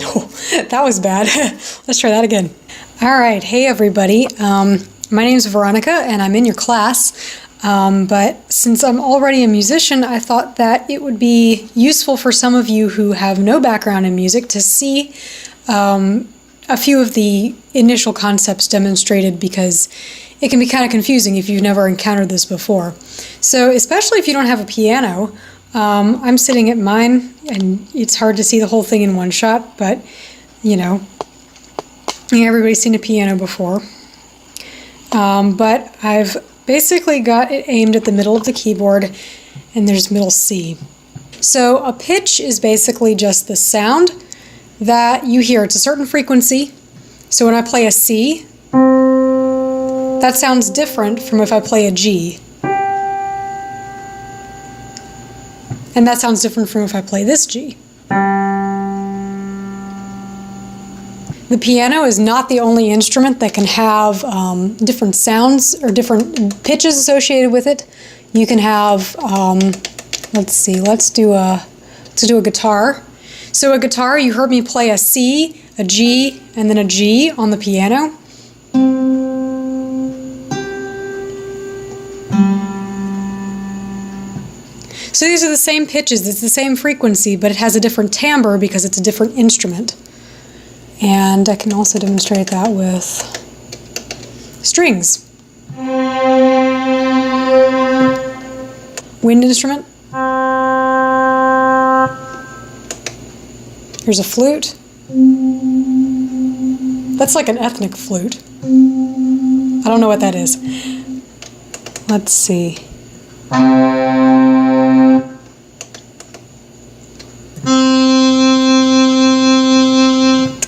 Oh, that was bad. Let's try that again. All right, hey everybody. My name is Veronica and I'm in your class. But since I'm already a musician, I thought that it would be useful for some of you who have no background in music to see a few of the initial concepts demonstrated, because it can be kind of confusing if you've never encountered this before. So especially if you don't have a piano, I'm sitting at mine and it's hard to see the whole thing in one shot, but you know, everybody's seen a piano before. But I've basically got it aimed at the middle of the keyboard, and there's middle C. So a pitch is basically just the sound that you hear. It's a certain frequency. So when I play a C, that sounds different from if I play a G. And that sounds different from if I play this G. The piano is not the only instrument that can have different sounds or different pitches associated with it. You can have, let's do a guitar. So a guitar, you heard me play a C, a G, and then a G on the piano. So these are the same pitches, it's the same frequency, but it has a different timbre because it's a different instrument. And I can also demonstrate that with strings. Wind instrument. Here's a flute. That's like an ethnic flute. I don't know what that is. Let's see.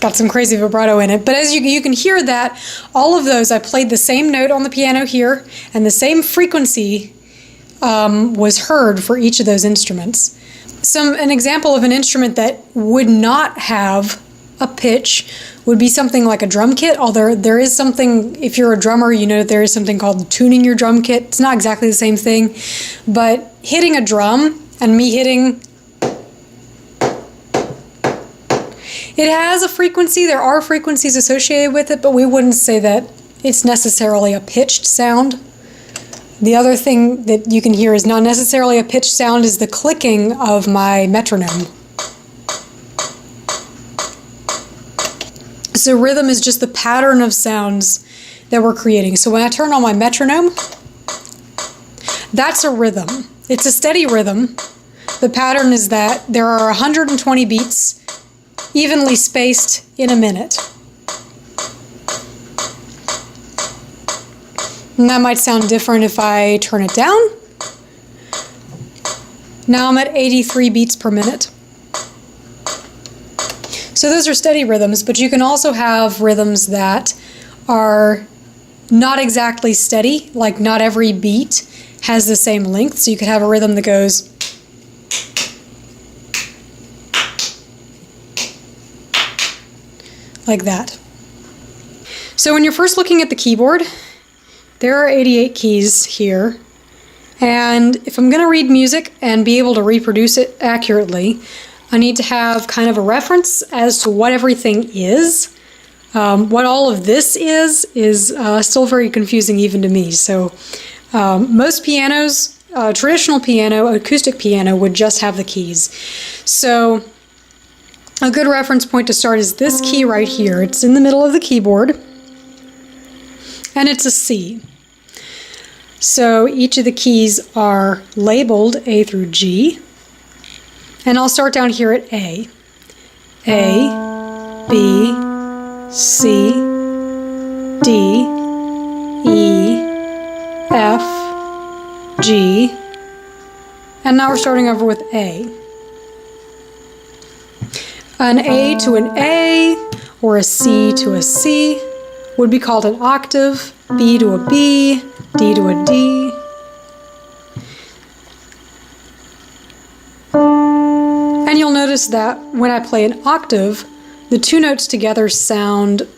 Got some crazy vibrato in it, but as you can hear that all of those, I played the same note on the piano here, and the same frequency was heard for each of those instruments. An example of an instrument that would not have a pitch would be something like a drum kit, although there is something, if you're a drummer, you know that there is something called tuning your drum kit. It's not exactly the same thing, but hitting a drum and me hitting, it has a frequency. There are frequencies associated with it, but we wouldn't say that it's necessarily a pitched sound. The other thing that you can hear is not necessarily a pitched sound is the clicking of my metronome. So rhythm is just the pattern of sounds that we're creating. So when I turn on my metronome, that's a rhythm. It's a steady rhythm. The pattern is that there are 120 beats evenly spaced in a minute. And that might sound different if I turn it down. Now I'm at 83 beats per minute. So those are steady rhythms, but you can also have rhythms that are not exactly steady, like not every beat has the same length. So you could have a rhythm that goes like that. So when you're first looking at the keyboard, there are 88 keys here, and if I'm going to read music and be able to reproduce it accurately, I need to have kind of a reference as to what everything is. What all of this is still very confusing even to me. So most pianos, traditional piano, acoustic piano, would just have the keys. So a good reference point to start is this key right here. It's in the middle of the keyboard, and it's a C. So each of the keys are labeled A through G, and I'll start down here at A. A, B, C, D, E, F, G, and now we're starting over with A. An A to an A, or a C to a C, would be called an octave, B to a B, D to a D. And you'll notice that when I play an octave, the two notes together sound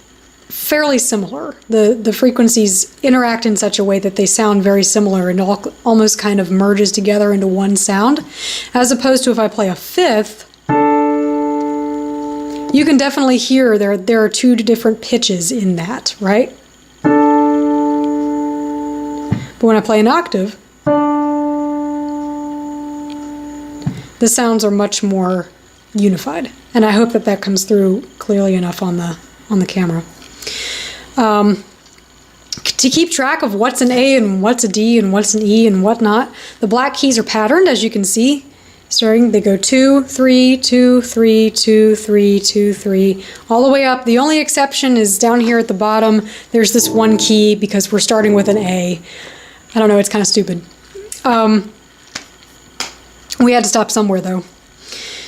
fairly similar. The frequencies interact in such a way that they sound very similar and almost kind of merges together into one sound. As opposed to if I play a fifth, you can definitely hear there are two different pitches in that, right? But when I play an octave, the sounds are much more unified. And I hope that that comes through clearly enough on the camera. To keep track of what's an A and what's a D and what's an E and whatnot, the black keys are patterned, as you can see. They go 2, 3, 2, 3, 2, 3, 2, 3, all the way up. The only exception is down here at the bottom. There's this one key because we're starting with an A. I don't know, it's kind of stupid. We had to stop somewhere though.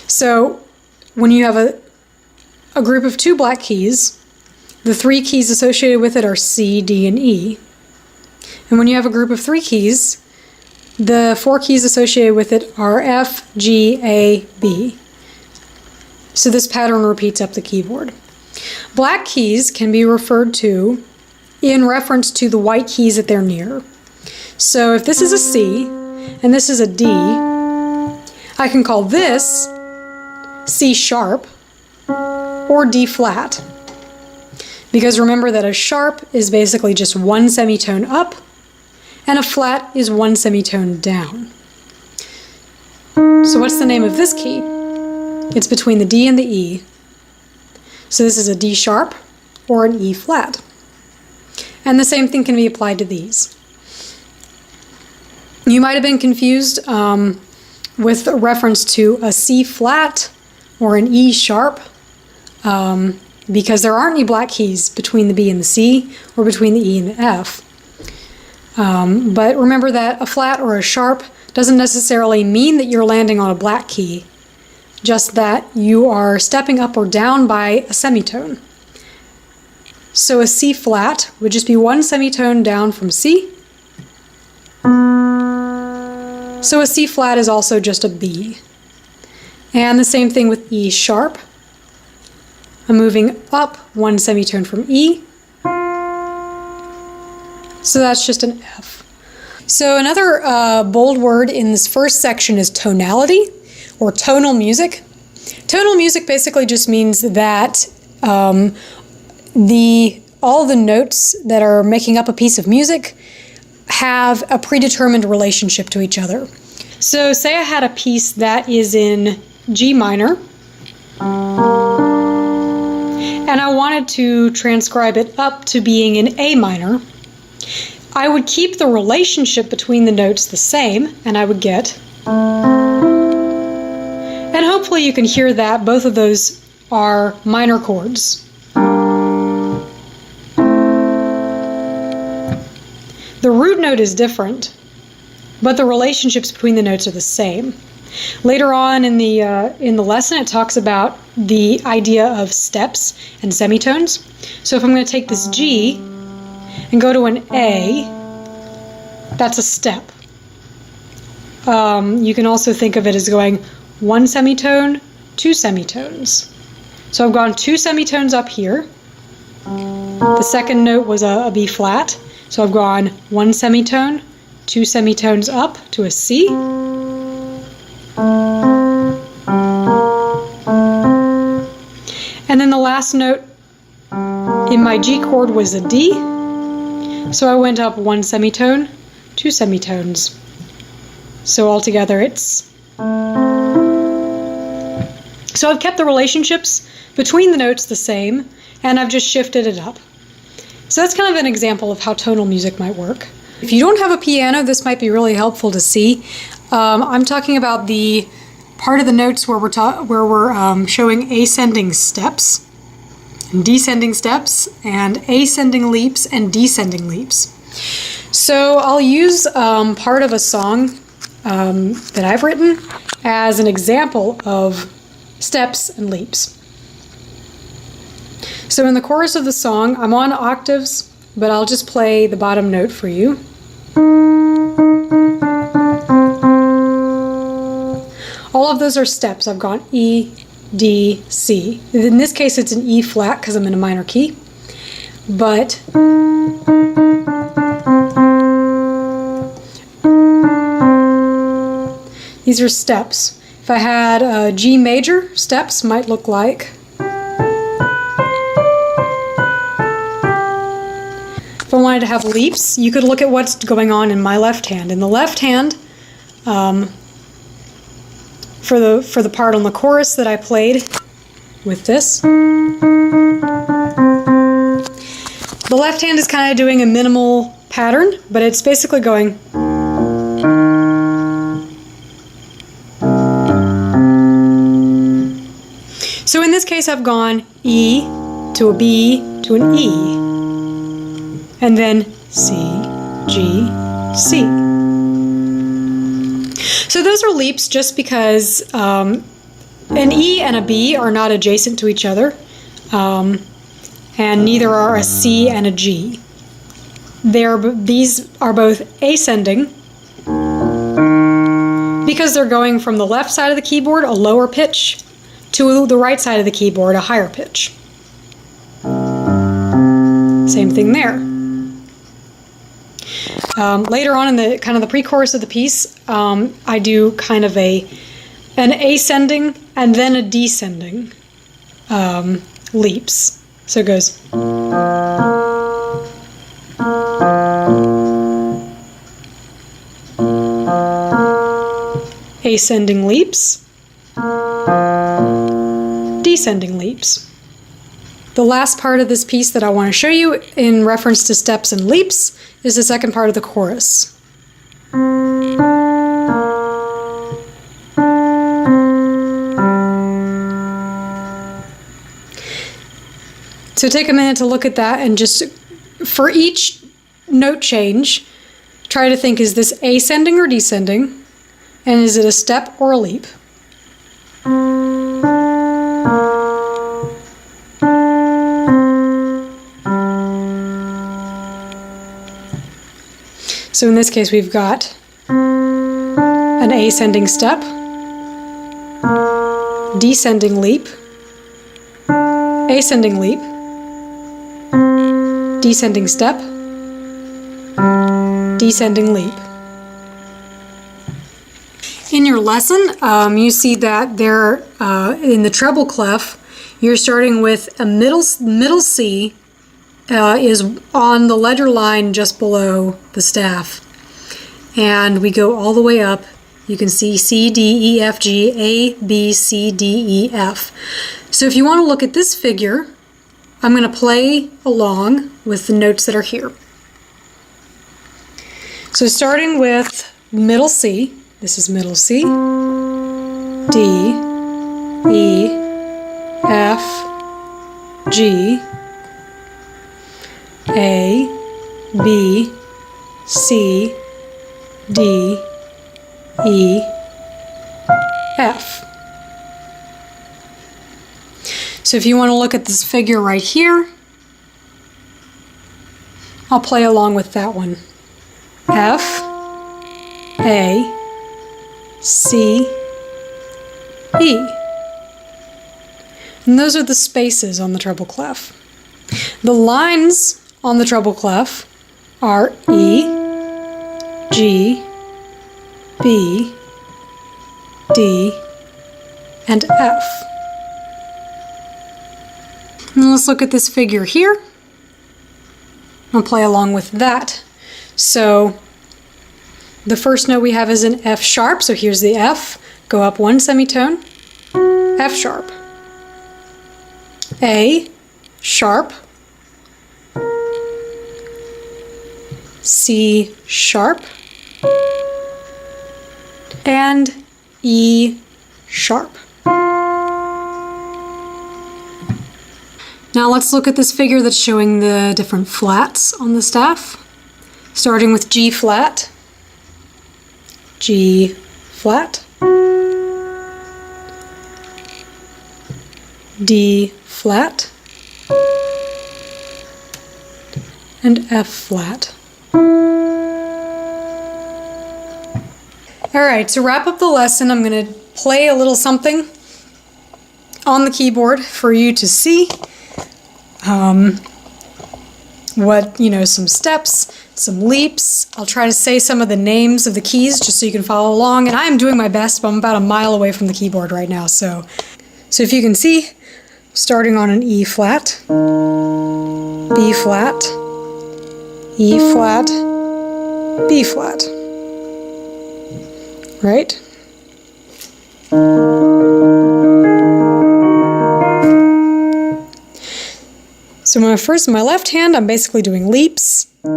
So when you have a group of 2 black keys, the 3 keys associated with it are C, D, and E. And when you have a group of 3 keys, the 4 keys associated with it are F, G, A, B. So this pattern repeats up the keyboard. Black keys can be referred to in reference to the white keys that they're near. So if this is a C and this is a D, I can call this C sharp or D flat. Because remember that a sharp is basically just 1 semitone up and a flat is 1 semitone down. So what's the name of this key? It's between the D and the E. So this is a D sharp or an E flat. And the same thing can be applied to these. You might have been confused with reference to a C flat or an E sharp because there aren't any black keys between the B and the C or between the E and the F. But remember that a flat or a sharp doesn't necessarily mean that you're landing on a black key, just that you are stepping up or down by a semitone. So a C flat would just be 1 semitone down from C. So a C flat is also just a B. And the same thing with E sharp. I'm moving up 1 semitone from E. So that's just an F. So another bold word in this first section is tonality or tonal music. Tonal music basically just means that all the notes that are making up a piece of music have a predetermined relationship to each other. So say I had a piece that is in G minor and I wanted to transcribe it up to being in A minor. I would keep the relationship between the notes the same, and I would get, and hopefully you can hear that both of those are minor chords. The root note is different, but the relationships between the notes are the same. Later on in the lesson, it talks about the idea of steps and semitones. So if I'm going to take this G and go to an A, that's a step. You can also think of it as going 1 semitone, 2 semitones. So I've gone 2 semitones up here. The second note was a B flat. So I've gone 1 semitone, 2 semitones up to a C. And then the last note in my G chord was a D. So I went up 1 semitone, 2 semitones. So altogether it's... So I've kept the relationships between the notes the same, and I've just shifted it up. So that's kind of an example of how tonal music might work. If you don't have a piano, this might be really helpful to see. I'm talking about the part of the notes where we're showing ascending steps, and descending steps, and ascending leaps and descending leaps. So I'll use part of a song that I've written as an example of steps and leaps. So in the chorus of the song, I'm on octaves, but I'll just play the bottom note for you. All of those are steps. I've gone E, D, C. In this case, it's an E flat because I'm in a minor key. but these are steps. If I had a G major, steps might look like. If I wanted to have leaps, you could look at what's going on in my left hand. In the left hand, for the part on the chorus that I played with this, the left hand is kind of doing a minimal pattern, but it's basically going. So in this case, I've gone E to a B to an E, and then C, G, C. So those are leaps just because an E and a B are not adjacent to each other, and neither are a C and a G. These are both ascending because they're going from the left side of the keyboard, a lower pitch, to the right side of the keyboard, a higher pitch. Same thing there. Later on in the kind of the pre-chorus of the piece, I do kind of an ascending and then a descending leaps. So it goes. Ascending leaps. Descending leaps. The last part of this piece that I want to show you in reference to steps and leaps is the second part of the chorus. So take a minute to look at that and just, for each note change, try to think, is this ascending or descending? And is it a step or a leap? So in this case, we've got an ascending step, descending leap, ascending leap, descending step, descending leap. In your lesson, you see that there, in the treble clef, you're starting with a middle C is on the ledger line just below the staff. And we go all the way up. You can see C, D, E, F, G, A, B, C, D, E, F. So if you want to look at this figure, I'm going to play along with the notes that are here. So starting with middle C, this is middle C, D, E, F, G, A, B, C, D, E, F. So if you want to look at this figure right here, I'll play along with that one. F, A, C, E. And those are the spaces on the treble clef. The lines on the treble clef are E, G, B, D, and F. And let's look at this figure here. I'll play along with that. So the first note we have is an F sharp, so here's the F. Go up one semitone, F sharp. A sharp, C sharp, and E sharp. Now let's look at this figure that's showing the different flats on the staff. Starting with G flat, G flat, D flat, and F flat. Alright, to wrap up the lesson, I'm going to play a little something on the keyboard for you to see. some steps, some leaps. I'll try to say some of the names of the keys just so you can follow along. And I'm doing my best, but I'm about a mile away from the keyboard right now. So if you can see, starting on an E flat, B flat, E flat, B flat, right? So in my left hand, I'm basically doing leaps. And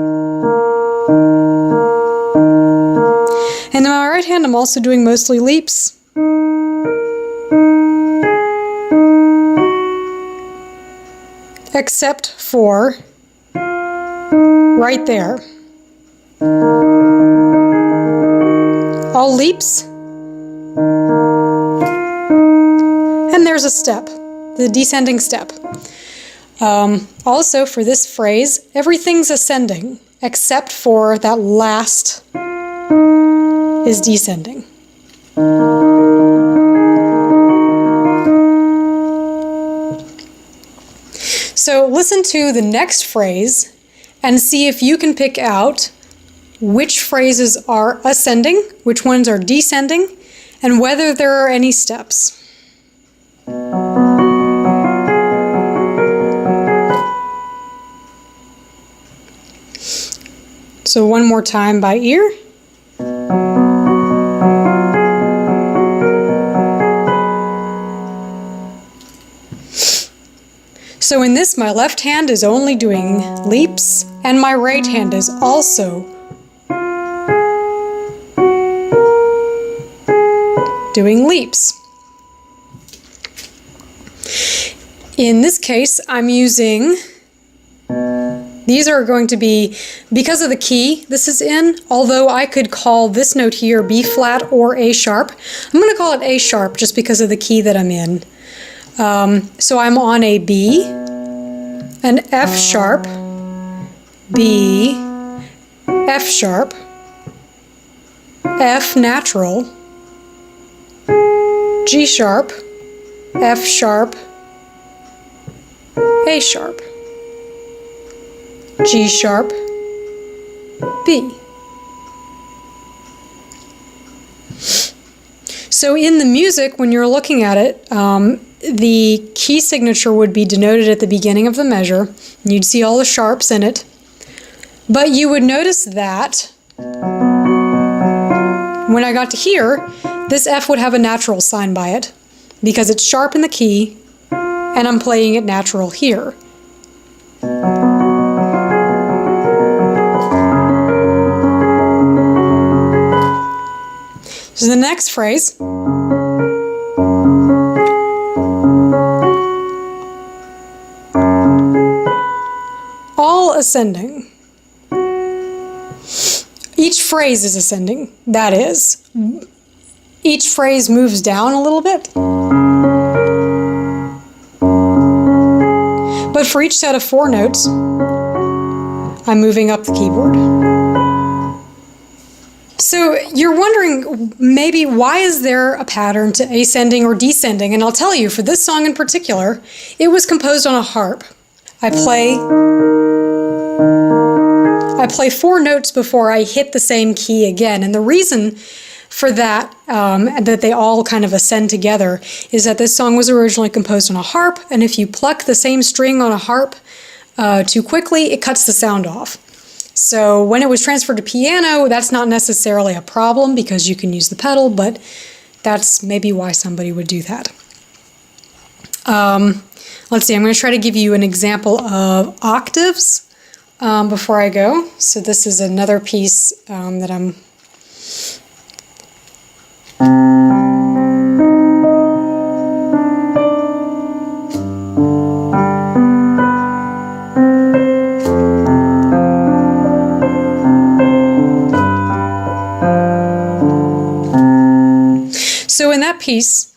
in my right hand, I'm also doing mostly leaps. Except for right there. All leaps. And there's a step, the descending step. Also, for this phrase, everything's ascending, except for that last is descending. So listen to the next phrase and see if you can pick out which phrases are ascending, which ones are descending, and whether there are any steps. So one more time by ear. So in this, my left hand is only doing leaps, and my right hand is also doing leaps. In this case, I'm using, these are going to be, because of the key this is in, although I could call this note here B flat or A sharp, I'm going to call it A sharp just because of the key that I'm in. So I'm on a B, an F sharp, B, F sharp, F natural, G sharp, F sharp, A sharp, G sharp, B. So in the music, when you're looking at it, the key signature would be denoted at the beginning of the measure. And you'd see all the sharps in it. But you would notice that when I got to here, this F would have a natural sign by it because it's sharp in the key and I'm playing it natural here. So the next phrase, all ascending. Each phrase is ascending, that is. Each phrase moves down a little bit. But for each set of 4 notes, I'm moving up the keyboard. So you're wondering maybe why is there a pattern to ascending or descending? And I'll tell you, for this song in particular, it was composed on a harp. I play 4 notes before I hit the same key again. And the reason for that, that they all kind of ascend together, is that this song was originally composed on a harp, and if you pluck the same string on a harp too quickly, it cuts the sound off. So when it was transferred to piano, that's not necessarily a problem because you can use the pedal, but that's maybe why somebody would do that. Let's see, I'm going to try to give you an example of octaves before I go. So this is another piece that I'm... So in that piece,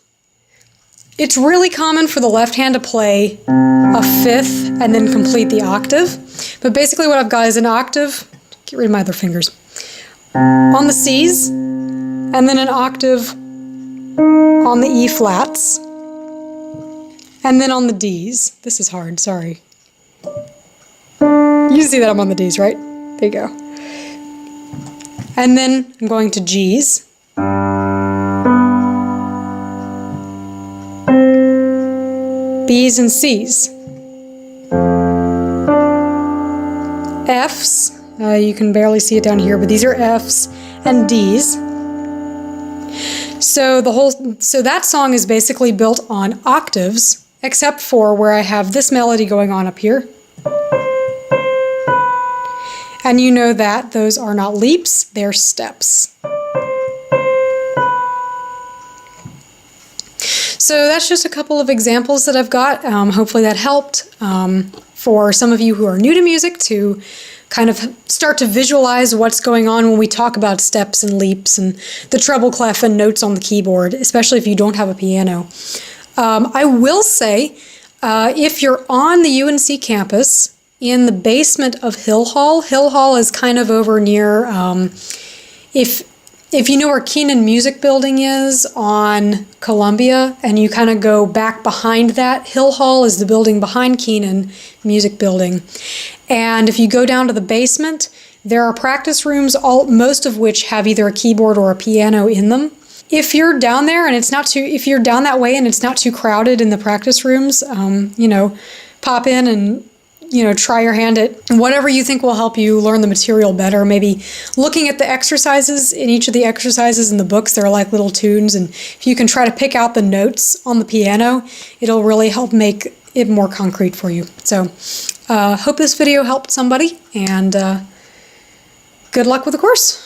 it's really common for the left hand to play a 5th and then complete the octave. But basically what I've got is an octave, get rid of my other fingers, on the C's, and then an octave on the E flats, and then on the D's. This is hard, sorry. You see that I'm on the Ds, right? There you go. And then I'm going to Gs. Bs and Cs. Fs, you can barely see it down here, but these are Fs and Ds. So that song is basically built on octaves, except for where I have this melody going on up here. And you know that those are not leaps, they're steps. So that's just a couple of examples that I've got. Hopefully that helped for some of you who are new to music to kind of start to visualize what's going on when we talk about steps and leaps and the treble clef and notes on the keyboard, especially if you don't have a piano. I will say, if you're on the UNC campus, in the basement of Hill Hall is kind of over near, if you know where Keenan Music Building is on Columbia, and you kind of go back behind that, Hill Hall is the building behind Keenan Music Building. And if you go down to the basement, there are practice rooms, most of which have either a keyboard or a piano in them. If you're down there and if you're down that way and it's not too crowded in the practice rooms, pop in and try your hand at whatever you think will help you learn the material better. Maybe looking at the exercises, in each of the exercises in the books, there are like little tunes, and if you can try to pick out the notes on the piano, it'll really help make it more concrete for you. So, hope this video helped somebody, and good luck with the course.